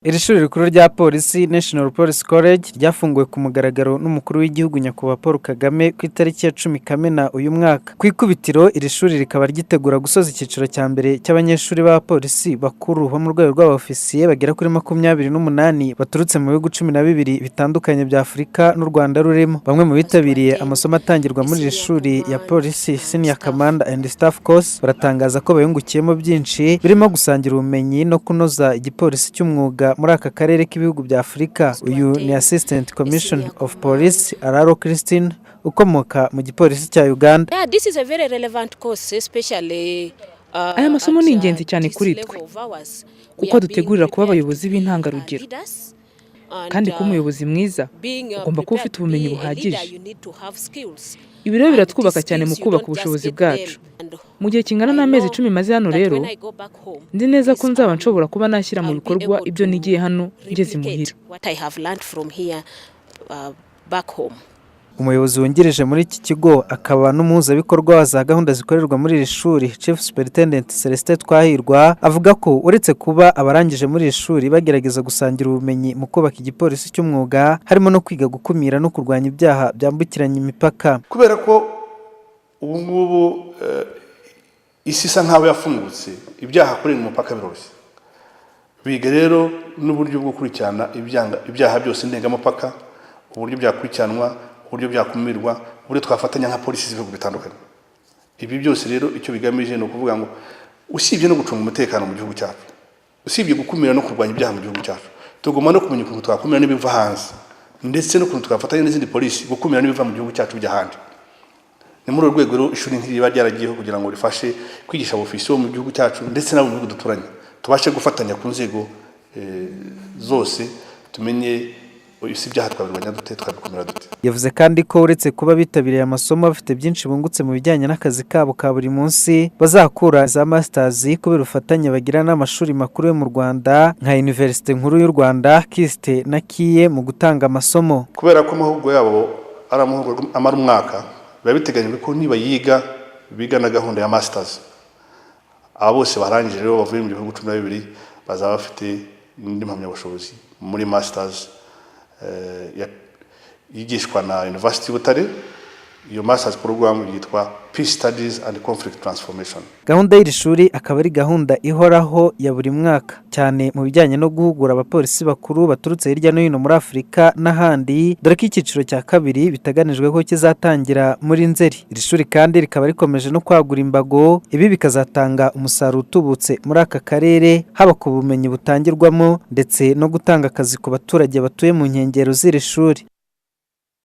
Iri shuri rikuru rya polisi National Police College ryafunguwe ku mugaragaro n'umukuru w'igihugu nyakubahwa Paul Kagame ku itariki ya 10 Kamena uyu mwaka. Ku ikubitiro iri shuri rikaba ryitegura gusoza icyiciro cya mbere cy'abanyeshuri ba polisi bakuru bo mu rwego rw'abofisiye bagera kuri 28 baturutse mu bihugu 12 bitandukanye bya Afurika n'u Rwanda rurimo. Bamwe mu bitabiriye amasomo atangirwa muri iri shuri ya polisi Senior Commander and Staff Course baratangaza ko bayungukiyemo byinshi birimo gusangira ubumenyi no kunoza igipolisi cy'umwuga muri aka karere k'ibihugu bya Afurika. Uyu ni Assistant Commission of Police Araro Christine ukomoka mu gipolisi cya Uganda. This is a very relevant course, especially aya masomo ni ingenzi cyane kuri twe kuko dutegurira kuba abayobozi b'intangarugero, kandi kuba umuyobozi mwiza ugomba kuba ufite ubumenyi buhagije. Ibi rero biratwubaka cyane mu kubaka ubushobozi bwacu. Mu gihe kingana n'amezi 10 maze hano rero ndi neza ko nzaba nshobora kuba nashyira mu bikorwa ibyo nigiye hano ngeze imuhira. Umuyobozi wungirije muri iki kigo akaba n'umuhuzabikorwa wa za gahunda zikorerwa muri iri shuri Chief Superintendent Celestin Twahirwa avuga ko uretse kuba abarangije muri iri shuri bagerageza gusangira ubumenyi mu kubaka igipolisi cy'umwuga, harimo no kwiga gukumira no kurwanya ibyaha byambukiranya imipaka. Kubera ko ubu ngubu isi isa nkaho yafungutse, ibyaha kuri umupaka biroroshye. Biga rero n'uburyo bwo gukurikirana ibyaha byose ndengamupaka, uburyo byakurikiranwa, uburyo byakumirwa, uburyo twafatanya nka polisi z'ibihugu bitandukanye. Ibi byose rero icyo bigamije no kuvuga ngo usibye no gucunga umutekano mu gihugu cyacu, usibye gukumira no kurwanya ibyaha mu gihugu cyacu, tugomba no kumenya ukuntu twakumira n'ibiva hanze, ndetse no ukuntu twafatanya n'izindi polisi gukumira n'ibiva mu gihugu cyacu by'ahandi. Ni muri urwego rero ishuri nk'iri ryaragiyeho kugira ngo rifashe kwigisha abofisiye mu gihugu cyacu ndetse n'abo mu bihugu duturanye, tubashe gufatanya ku nzego zose, tumenye isi byaha twabirwanya dute, twabikumira dute. Yavuze kandi ko uretse kuba bitabiriye amasomo bafite byinshi bungutse mu bijyanye n'akazi kabo ka buri munsi, bazakura za masters kubera ubufatanye bagira n'amashuri makuru yo mu Rwanda nka University nkuru y'u Rwanda, KIST na KIE mu gutanga amasomo. Kubera ko amahugurwa yabo ari amahugurwa amara umwaka, biba biteganyijwe ko niba biga na gahunda ya masters, abo bose barangije rero bavuye mu bihugu 12 bazaba bafite indi mpamyabushobozi muri masters yigishwa na University Butare. Iyo masters program yitwa Peace Studies and Conflict Transformation. Gahunda y'iri shuri akaba ari gahunda ihoraho ya buri mwaka cyane mu bijyanye no guhugura abapolisi bakuru baturutse hirya no hino muri Afurika n'ahandi, dore ko icyiciro cya kabiri bitaganijwe ko kizatangira muri Nzeri. Iri shuri kandi rikaba rikomeje no kwagura imbago, ibi bikazatanga umusaruro utubutse muri aka karere, haba ku bumenyi butangirwamo ndetse no gutanga akazi ku baturage batuye mu nkengero z'iri shuri.